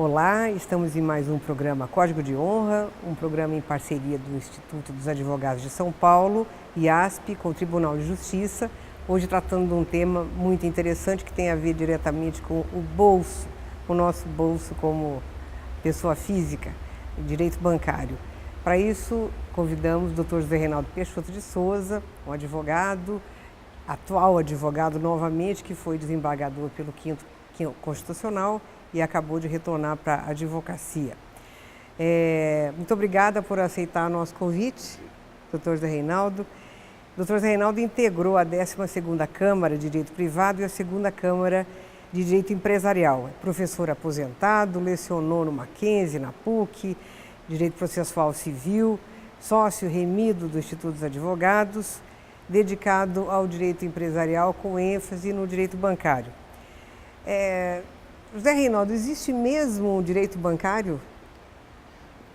Olá, estamos em mais um programa Código de Honra, um programa em parceria do Instituto dos Advogados de São Paulo, IASP, com o Tribunal de Justiça, hoje tratando de um tema muito interessante que tem a ver diretamente com o bolso, o nosso bolso como pessoa física, direito bancário. Para isso, convidamos o Dr. José Reinaldo Peixoto de Souza, um advogado, atual advogado novamente, que foi desembargador pelo 5º Constitucional e acabou de retornar para a advocacia. Muito obrigada por aceitar nosso convite, Dr. José Reinaldo. Dr. José Reinaldo integrou a 12ª Câmara de Direito Privado e a 2ª Câmara de Direito Empresarial. É professor aposentado, lecionou no Mackenzie, na PUC, Direito Processual Civil, sócio remido do Instituto dos Advogados, dedicado ao direito empresarial com ênfase no direito bancário. José Reinaldo, existe mesmo um direito bancário?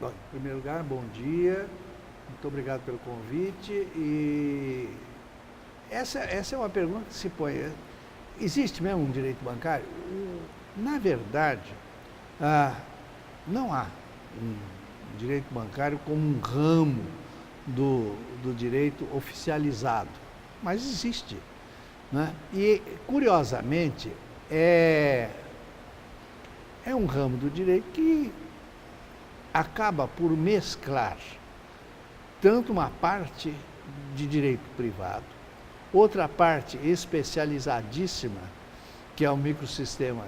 Bom, em primeiro lugar, bom dia, muito obrigado pelo convite. E essa é uma pergunta que se põe. Existe mesmo um direito bancário? Na verdade, não há um direito bancário como um ramo do direito oficializado, mas existe, né? E, curiosamente, é um ramo do direito que acaba por mesclar tanto uma parte de direito privado, outra parte especializadíssima, que é o microsistema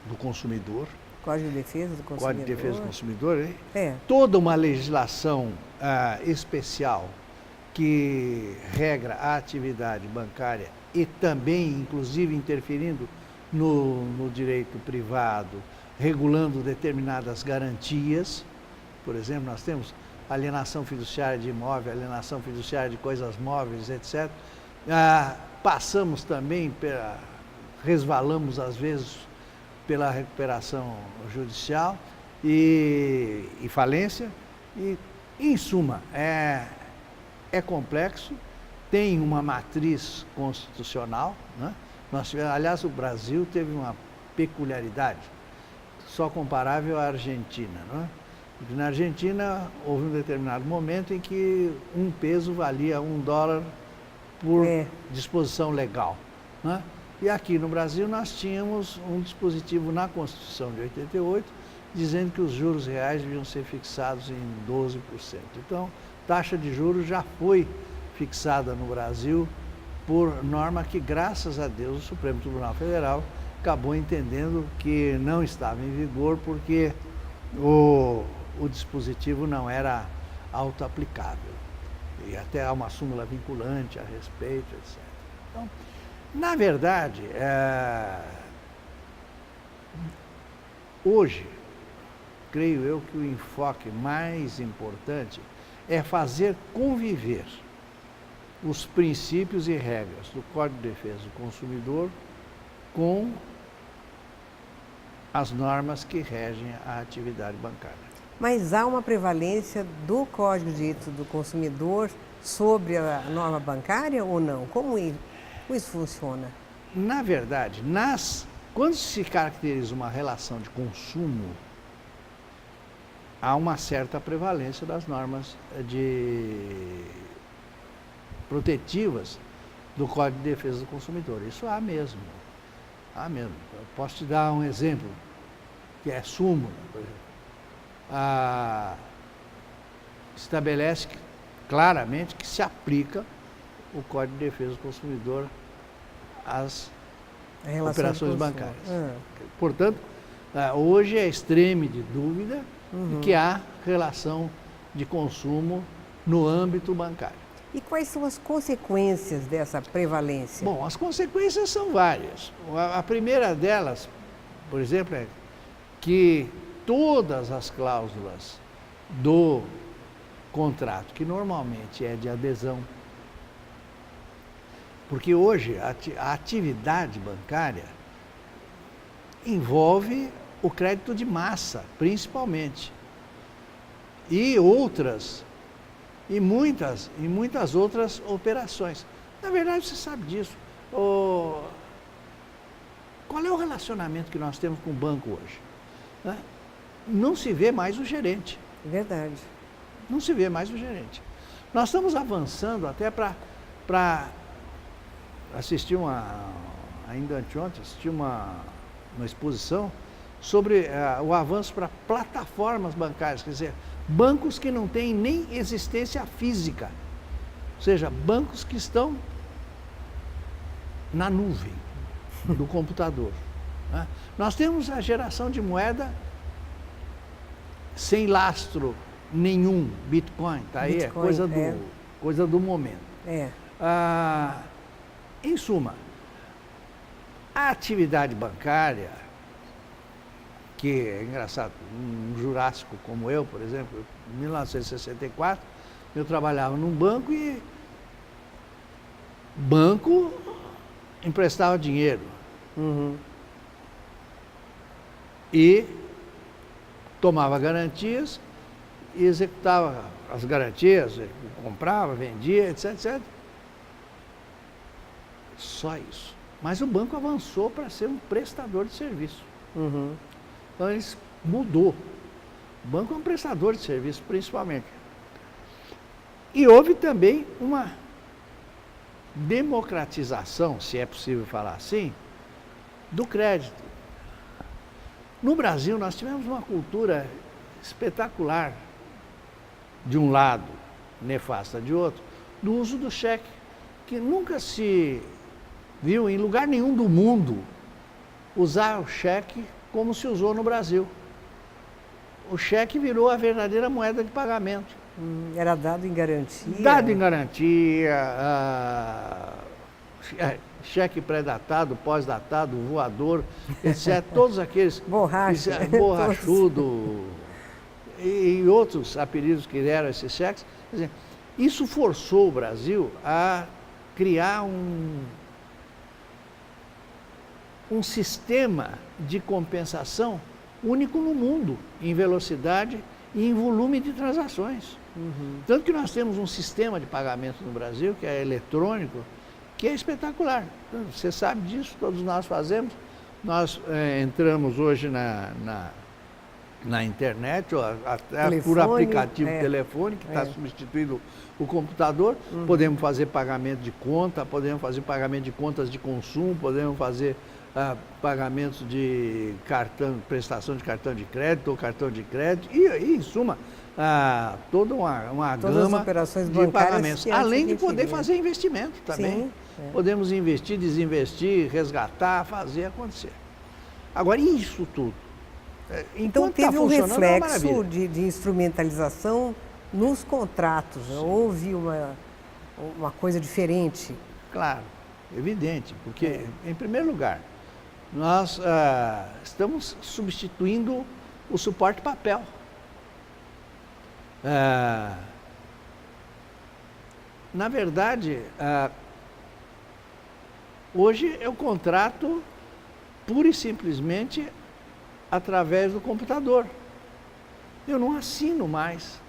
do consumidor. Código de Defesa do Consumidor. Código de Defesa do Consumidor, hein? É. Toda uma legislação especial que regra a atividade bancária e também, inclusive, interferindo no direito privado, regulando determinadas garantias. Por exemplo, nós temos alienação fiduciária de imóvel, alienação fiduciária de coisas móveis, etc. Passamos também, resvalamos às vezes pela recuperação judicial e falência. E, em suma, é complexo, tem uma matriz constitucional, né? Aliás, o Brasil teve uma peculiaridade, só comparável à Argentina, né? Porque na Argentina houve um determinado momento em que um peso valia $1 por disposição legal, né? E aqui no Brasil nós tínhamos um dispositivo na Constituição de 88, dizendo que os juros reais deviam ser fixados em 12%. Então, taxa de juros já foi fixada no Brasil por norma que, graças a Deus, o Supremo Tribunal Federal acabou entendendo que não estava em vigor porque o dispositivo não era autoaplicável. E até há uma súmula vinculante a respeito, etc. Então, na verdade, hoje, creio eu que o enfoque mais importante é fazer conviver os princípios e regras do Código de Defesa do Consumidor com as normas que regem a atividade bancária. Mas há uma prevalência do Código de Direito do Consumidor sobre a norma bancária ou não? Como isso funciona? Na verdade, quando se caracteriza uma relação de consumo, há uma certa prevalência das normas protetivas do Código de Defesa do Consumidor. Isso há mesmo. Há mesmo. Eu posso te dar um exemplo, que é súmula, por exemplo. Estabelece claramente que se aplica o Código de Defesa do Consumidor às operações bancárias. Portanto, hoje é extreme de dúvida que há relação de consumo no âmbito bancário. E quais são as consequências dessa prevalência? Bom, as consequências são várias. A primeira delas, por exemplo, é que todas as cláusulas do contrato, que normalmente é de adesão, porque hoje a atividade bancária envolve o crédito de massa, principalmente, e muitas outras operações. Na verdade, você sabe disso. qual é o relacionamento que nós temos com o banco hoje? Né? Não se vê mais o gerente. Verdade. Não se vê mais o gerente. Nós estamos avançando até para assistir ainda anteontem, assisti uma exposição sobre o avanço para plataformas bancárias, quer dizer, bancos que não têm nem existência física, ou seja, bancos que estão na nuvem do computador. Né? Nós temos a geração de moeda sem lastro nenhum, Bitcoin, tá aí, Bitcoin, é coisa do momento. Em suma, a atividade bancária, que é engraçado, um jurássico como eu, por exemplo, em 1964, eu trabalhava num banco e banco emprestava dinheiro. Uhum. E tomava garantias e executava as garantias, comprava, vendia, etc, etc. Só isso. Mas o banco avançou para ser um prestador de serviço. Uhum. Então ele mudou. O banco é um prestador de serviço, principalmente. E houve também uma democratização, se é possível falar assim, do crédito. No Brasil, nós tivemos uma cultura espetacular, de um lado, nefasta de outro, do uso do cheque, que nunca se viu em lugar nenhum do mundo usar o cheque como se usou no Brasil. O cheque virou a verdadeira moeda de pagamento. Era dado em garantia? Dado em garantia, cheque pré-datado, pós-datado, voador, etc. Todos aqueles... Borracha. Borrachudo e outros apelidos que deram esses cheques. Quer dizer, isso forçou o Brasil a criar um sistema de compensação único no mundo, em velocidade e em volume de transações. Uhum. Tanto que nós temos um sistema de pagamento no Brasil, que é eletrônico, que é espetacular. Você sabe disso, todos nós fazemos. Nós entramos hoje na internet, ou até por aplicativo telefônico, que está substituindo o computador. Uhum. Podemos fazer pagamento de conta, podemos fazer pagamento de contas de consumo, podemos fazer pagamentos de prestação de cartão de crédito ou cartão de crédito, e em suma, toda uma gama de pagamentos. Além de poder fazer investimento também. Sim, podemos investir, desinvestir, resgatar, fazer acontecer. Agora, isso tudo. Então teve um reflexo de instrumentalização nos contratos. Sim. Houve uma coisa diferente. Claro, evidente, porque, em primeiro lugar, nós estamos substituindo o suporte papel. Na verdade, hoje eu contrato pura e simplesmente através do computador. Eu não assino mais.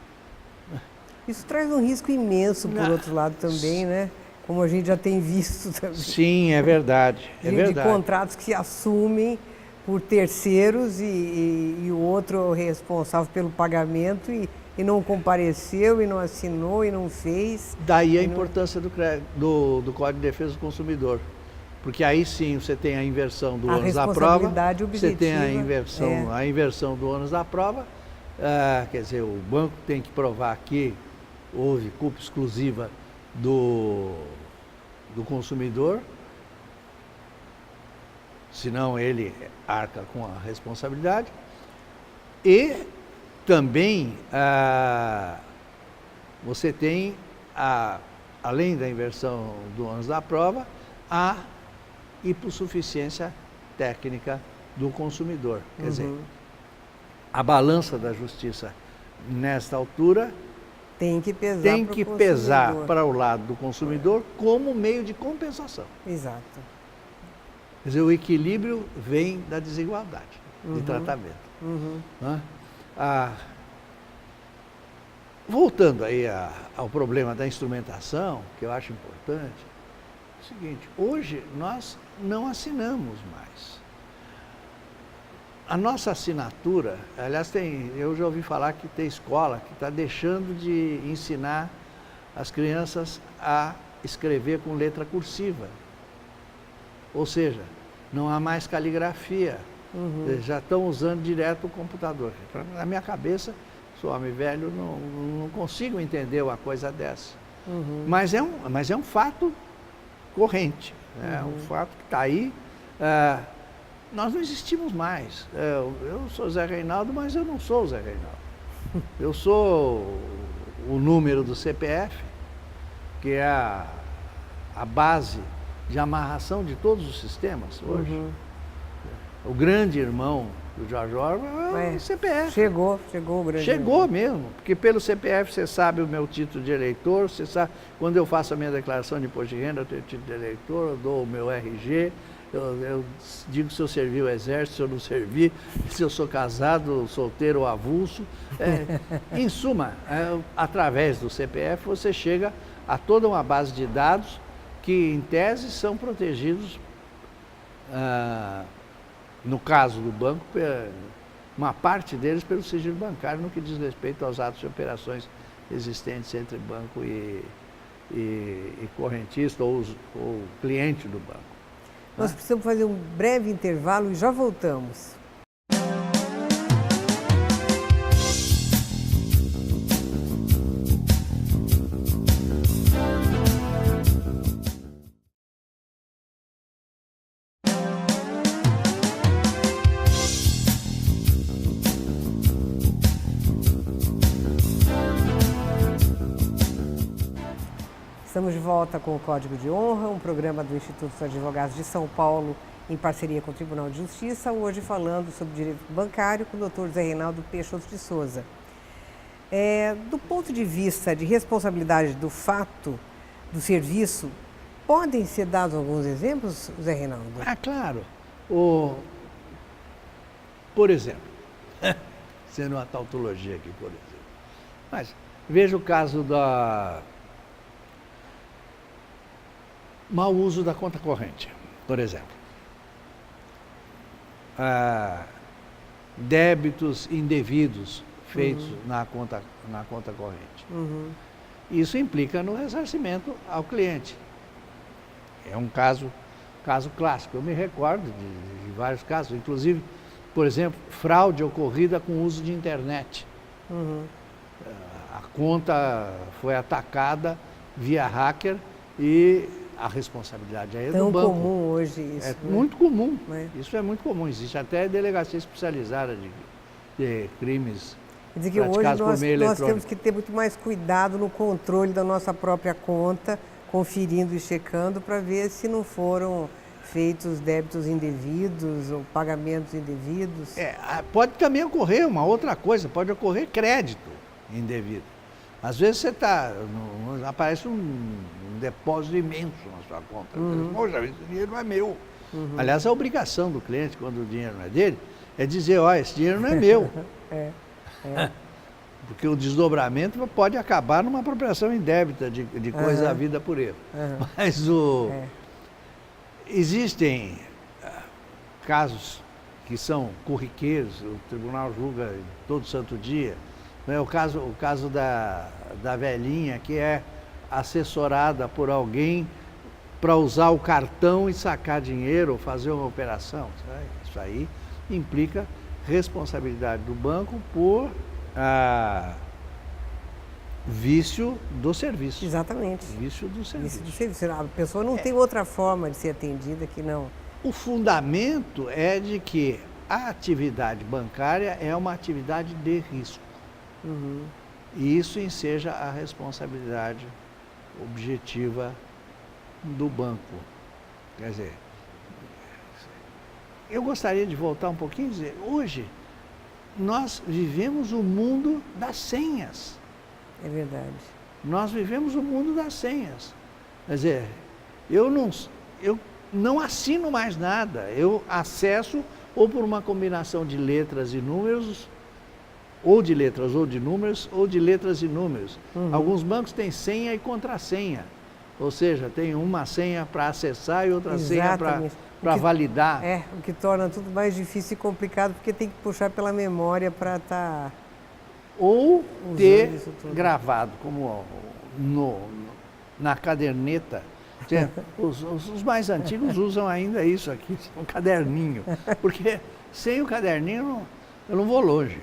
Isso traz um risco imenso, por outro lado, também, né? Como a gente já tem visto também. Sim, é verdade. De contratos que assumem por terceiros e o outro responsável pelo pagamento e não compareceu, e não assinou, e não fez. Daí a importância do Código de Defesa do Consumidor. Porque aí sim você tem a inversão do ônus da prova, você tem a inversão do ônus da prova, quer dizer, o banco tem que provar que houve culpa exclusiva do consumidor, senão ele arca com a responsabilidade. E também você tem, além da inversão do ônus da prova, a hipossuficiência técnica do consumidor. Quer dizer, a balança da justiça, nesta altura, tem que pesar para o lado do consumidor como meio de compensação. Exato. Quer dizer, o equilíbrio vem da desigualdade de tratamento. Né? Voltando aí ao problema da instrumentação, que eu acho importante, é o seguinte: hoje nós não assinamos mais. a nossa assinatura, aliás, eu já ouvi falar que tem escola que está deixando de ensinar as crianças a escrever com letra cursiva. Ou seja, não há mais caligrafia. Eles já estão usando direto o computador. Na minha cabeça, sou homem velho, não consigo entender uma coisa dessa. Mas é um fato corrente, é um fato que está aí. Nós não existimos mais. Eu sou Zé Reinaldo, mas eu não sou o Zé Reinaldo. Eu sou o número do CPF, que é a base de amarração de todos os sistemas hoje. O grande irmão do Jorge Orwell é o CPF. Chegou o grande Chegou irmão. mesmo, porque pelo CPF você sabe o meu título de eleitor, você sabe, quando eu faço a minha declaração de imposto de renda, eu tenho título de eleitor, eu dou o meu RG, eu digo se eu servi o exército, se eu não servi, se eu sou casado, solteiro ou avulso. Em suma, através do CPF você chega a toda uma base de dados que, em tese, são protegidos, no caso do banco, uma parte deles pelo sigilo bancário, no que diz respeito aos atos de operações existentes entre banco e correntista ou cliente do banco. Nós precisamos fazer um breve intervalo e já voltamos. Estamos de volta com o Código de Honra, um programa do Instituto dos Advogados de São Paulo, em parceria com o Tribunal de Justiça, hoje falando sobre direito bancário com o Dr. Zé Reinaldo Peixoto de Souza. Do ponto de vista de responsabilidade do fato, do serviço, podem ser dados alguns exemplos, Zé Reinaldo? Claro. Por exemplo, sendo uma tautologia aqui, por exemplo, mas veja o caso da mau uso da conta corrente, por exemplo. Débitos indevidos feitos na conta corrente. Isso implica no ressarcimento ao cliente. É um caso clássico. Eu me recordo de vários casos, inclusive, por exemplo, fraude ocorrida com uso de internet. A conta foi atacada via hacker e a responsabilidade é do banco. Tão comum hoje isso. É muito comum. Isso é muito comum. Existe até delegacia especializada de crimes Quer dizer que hoje praticados por meio eletrônico. nós temos que ter muito mais cuidado no controle da nossa própria conta, conferindo e checando para ver se não foram feitos débitos indevidos ou pagamentos indevidos. Pode também ocorrer uma outra coisa, pode ocorrer crédito indevido. Às vezes você aparece um depósito imenso na sua conta. Poxa, esse dinheiro não é meu. Aliás, a obrigação do cliente, quando o dinheiro não é dele, é dizer, esse dinheiro não é meu. Porque o desdobramento pode acabar numa apropriação indébita de coisa havida por ele. Mas existem casos que são corriqueiros, o tribunal julga todo santo dia. O caso da velhinha que é assessorada por alguém para usar o cartão e sacar dinheiro ou fazer uma operação. Isso aí implica responsabilidade do banco por vício do serviço. Exatamente. Vício do serviço. A pessoa não tem outra forma de ser atendida que não. O fundamento é de que a atividade bancária é uma atividade de risco. E isso enseja a responsabilidade objetiva do banco. Quer dizer, eu gostaria de voltar um pouquinho e dizer, hoje nós vivemos o mundo das senhas. É verdade. Nós vivemos o mundo das senhas. Quer dizer, eu não assino mais nada, eu acesso ou por uma combinação de letras e números, ou de letras ou de números, ou de letras e números. Alguns bancos têm senha e contrassenha. Ou seja, tem uma senha para acessar e outra Exatamente. senha para validar. O que torna tudo mais difícil e complicado, porque tem que puxar pela memória para estar... Ou ter gravado, como na caderneta. Os mais antigos usam ainda isso aqui, um caderninho. Porque sem o caderninho eu não vou longe.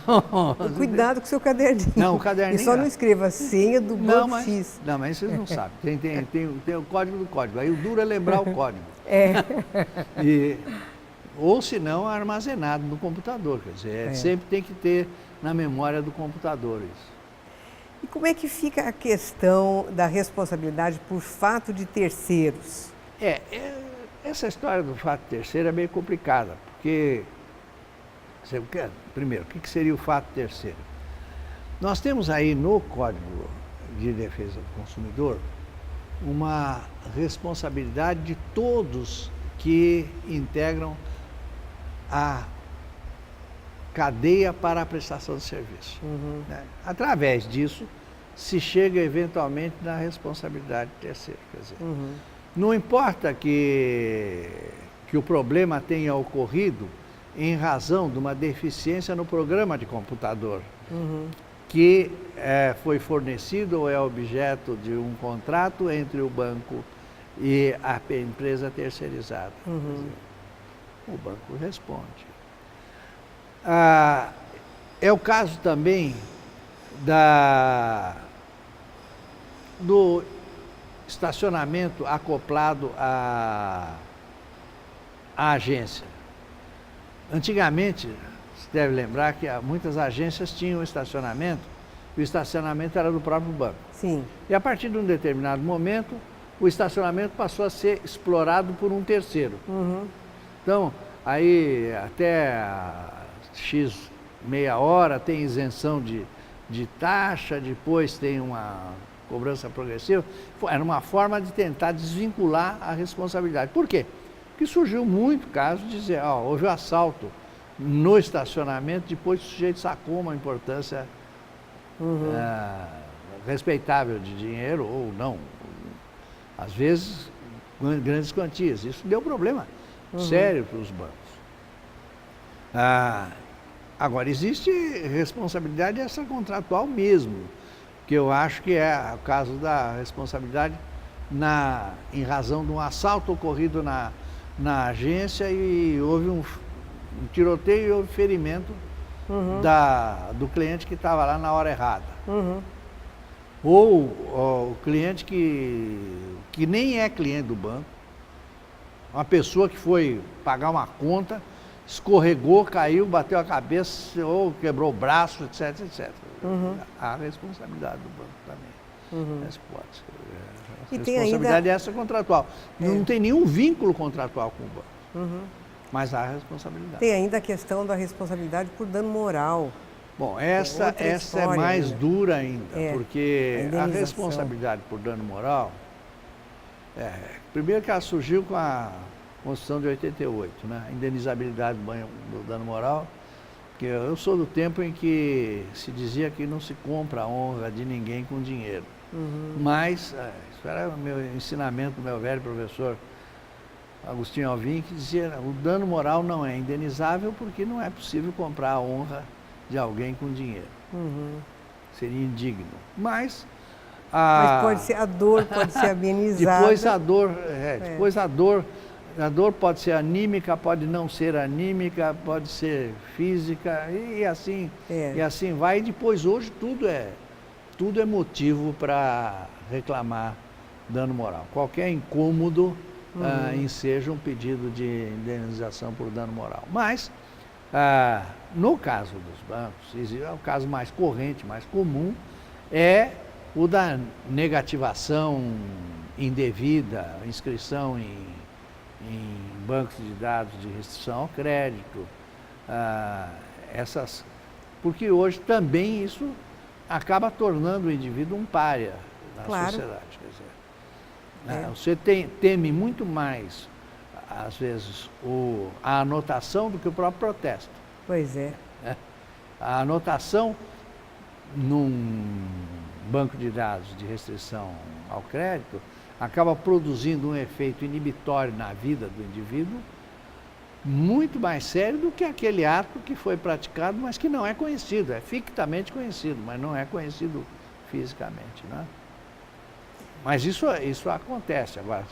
Não, cuidado com o seu caderninho. Não, o caderninho. E só não escreva a senha do banco X. Não, mas vocês não sabem. Tem o código do código. Aí o duro é lembrar o código. Ou se não, armazenado no computador. Quer dizer, sempre tem que ter na memória do computador isso. E como é que fica a questão da responsabilidade por fato de terceiros? Essa história do fato de terceiro é meio complicada, porque, primeiro, o que seria o fato terceiro? Nós temos aí no Código de Defesa do Consumidor uma responsabilidade de todos que integram a cadeia para a prestação de serviço. Né? Através disso, se chega eventualmente na responsabilidade de terceiro. Quer dizer, não importa que o problema tenha ocorrido em razão de uma deficiência no programa de computador, que foi fornecido ou é objeto de um contrato entre o banco e a empresa terceirizada. Dizer, o banco responde. É o caso também do estacionamento acoplado à agência. Antigamente, se deve lembrar que muitas agências tinham estacionamento, e o estacionamento era do próprio banco. Sim. E a partir de um determinado momento, o estacionamento passou a ser explorado por um terceiro. Então, aí até X meia hora tem isenção de taxa, depois tem uma cobrança progressiva. Era uma forma de tentar desvincular a responsabilidade. Por quê? Porque surgiu muito caso de dizer, houve um assalto no estacionamento, depois o sujeito sacou uma importância respeitável de dinheiro ou não. Às vezes, grandes quantias. Isso deu problema sério para os bancos. Agora, existe responsabilidade extracontratual mesmo, que eu acho que é o caso da responsabilidade em razão de um assalto ocorrido na agência e houve um tiroteio e houve ferimento do cliente que estava lá na hora errada. Ou o cliente que nem é cliente do banco, uma pessoa que foi pagar uma conta, escorregou, caiu, bateu a cabeça ou quebrou o braço, etc, etc. Há responsabilidade do banco também. Essa pode. A responsabilidade é essa contratual. Não tem nenhum vínculo contratual com o banco. Mas há responsabilidade. Tem ainda a questão da responsabilidade por dano moral. Bom, essa é mais dura ainda, porque a responsabilidade por dano moral, primeiro que ela surgiu com a Constituição de 88, né? A indenizabilidade do dano moral, que eu sou do tempo em que se dizia que não se compra a honra de ninguém com dinheiro. Mas, isso era o meu ensinamento do meu velho professor Agostinho Alvim, que dizia o dano moral não é indenizável porque não é possível comprar a honra de alguém com dinheiro. Seria indigno. Mas pode ser a dor, pode ser amenizada. Depois a dor pode ser anímica, pode não ser anímica, pode ser física e assim vai. E depois hoje tudo é motivo para reclamar dano moral. Qualquer incômodo enseja um pedido de indenização por dano moral. Mas no caso dos bancos, o caso mais corrente, mais comum, é o da negativação indevida, inscrição em bancos de dados de restrição ao crédito, porque hoje também isso acaba tornando o indivíduo um pária na sociedade. Quer dizer, você teme muito mais, às vezes, a anotação do que o próprio protesto. Pois é. A anotação num banco de dados de restrição ao crédito, acaba produzindo um efeito inibitório na vida do indivíduo muito mais sério do que aquele ato que foi praticado, mas que não é conhecido, é fictamente conhecido, mas não é conhecido fisicamente, né? Mas isso acontece, agora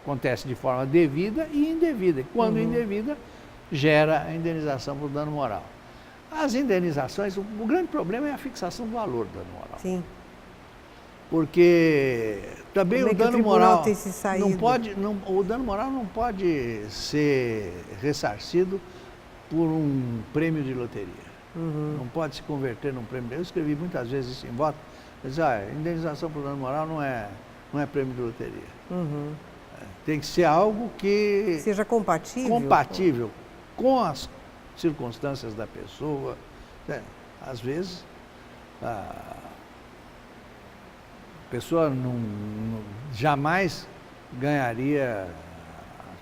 acontece de forma devida e indevida, e quando indevida, gera a indenização por dano moral. As indenizações, o grande problema é a fixação do valor do dano moral. Sim. Porque também Como o é que o dano tribunal moral tem se saído? o dano moral não pode ser ressarcido por um prêmio de loteria. Não pode se converter num prêmio. Eu escrevi muitas vezes isso em voto. Mas indenização por dano moral não é prêmio de loteria. Tem que ser algo que seja compatível com as circunstâncias da pessoa. Às vezes a pessoa jamais ganharia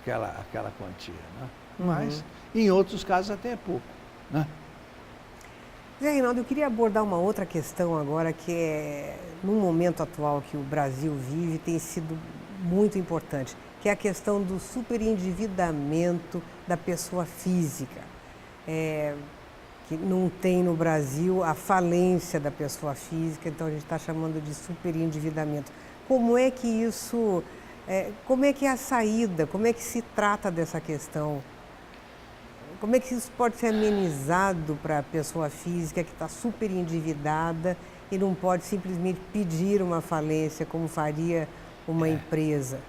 aquela quantia, né? Mas em outros casos até é pouco, né? Zé Reinaldo, eu queria abordar uma outra questão agora que é, no momento atual que o Brasil vive, tem sido muito importante, que é a questão do superendividamento da pessoa física. Que não tem no Brasil a falência da pessoa física, então a gente está chamando de superendividamento. Como é que isso, como é que é a saída, como é que se trata dessa questão? Como é que isso pode ser amenizado para a pessoa física que está super endividada e não pode simplesmente pedir uma falência como faria uma empresa?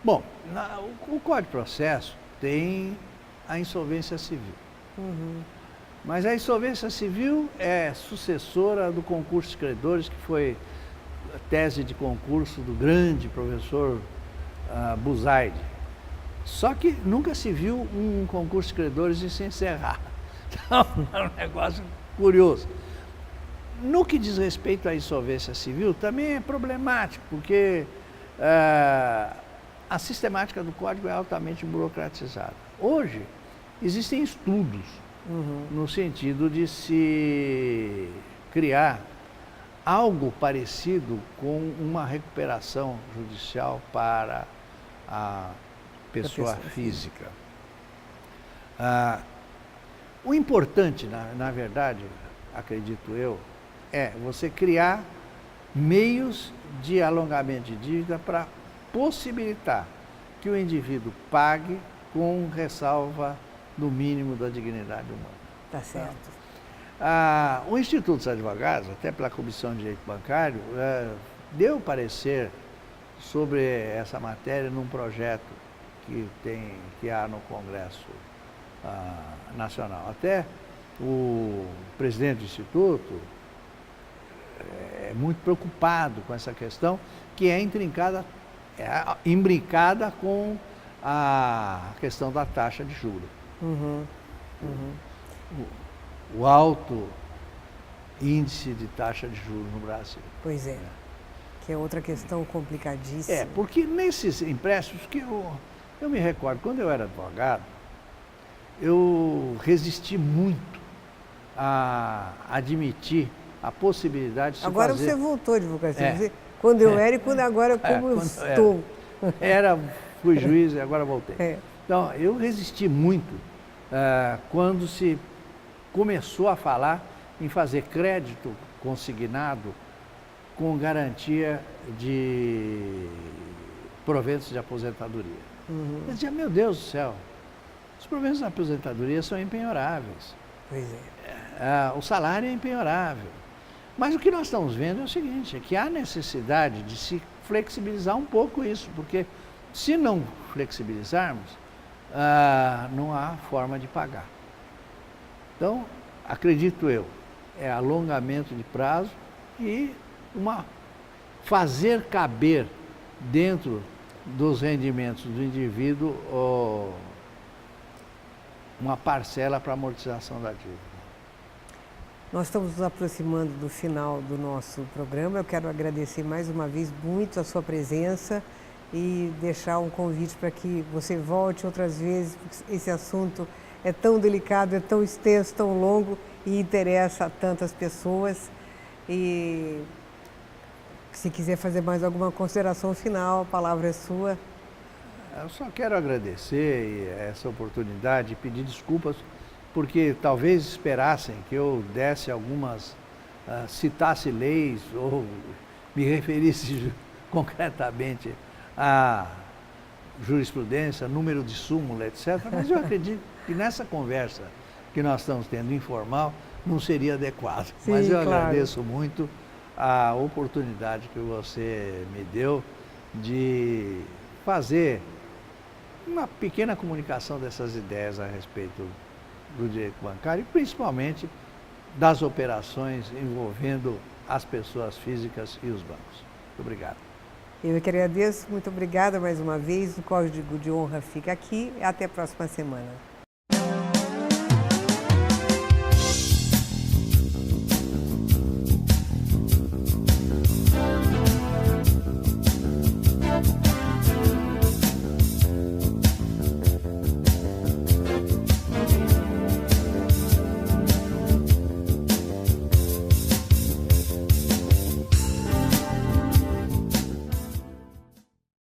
Bom, o Código de Processo tem a insolvência civil. Mas a insolvência civil é sucessora do concurso de credores, que foi a tese de concurso do grande professor Buzaide. Só que nunca se viu um concurso de credores e se encerrar. Então, é um negócio curioso. No que diz respeito à insolvência civil, também é problemático, porque a sistemática do Código é altamente burocratizada. Hoje, existem estudos no sentido de se criar algo parecido com uma recuperação judicial para a pessoa física. O importante, na verdade, acredito eu, é você criar meios de alongamento de dívida para possibilitar que o indivíduo pague com ressalva no mínimo da dignidade humana. Tá certo. O Instituto dos Advogados, até pela Comissão de Direito Bancário, deu parecer sobre essa matéria num projeto que há no Congresso Nacional. Até o presidente do Instituto é muito preocupado com essa questão, que é imbricada com a questão da taxa de juros. O alto índice de taxa de juros no Brasil. Pois é, que é outra questão complicadíssima. Porque nesses empréstimos que eu me recordo, quando eu era advogado, eu resisti muito a admitir a possibilidade de se agora fazer... Agora você voltou à advocacia. Quando eu era e quando agora como eu estou. Fui juiz e agora voltei. Então, eu resisti muito quando se começou a falar em fazer crédito consignado com garantia de proventos de aposentadoria. Eu dizia, meu Deus do céu, os proventos de aposentadoria são empenhoráveis. Pois é. O salário é empenhorável. Mas o que nós estamos vendo é o seguinte, é que há necessidade de se flexibilizar um pouco isso, porque se não flexibilizarmos, não há forma de pagar. Então, acredito eu, é alongamento de prazo e fazer caber dentro dos rendimentos do indivíduo uma parcela para amortização da dívida. Nós estamos nos aproximando do final do nosso programa. Eu quero agradecer mais uma vez muito a sua presença e deixar um convite para que você volte outras vezes, porque esse assunto é tão delicado, é tão extenso, tão longo e interessa a tantas pessoas. E Se quiser fazer mais alguma consideração final, a palavra é sua. Eu só quero agradecer essa oportunidade e pedir desculpas, porque talvez esperassem que eu desse algumas, citasse leis ou me referisse concretamente à jurisprudência, número de súmula, etc. Mas eu acredito que nessa conversa que nós estamos tendo informal, não seria adequado. Sim, mas eu claro. agradeço muito a oportunidade que você me deu de fazer uma pequena comunicação dessas ideias a respeito do direito bancário e principalmente das operações envolvendo as pessoas físicas e os bancos. Muito obrigado. Eu que agradeço, muito obrigada mais uma vez. O Código de Honra fica aqui e até a próxima semana.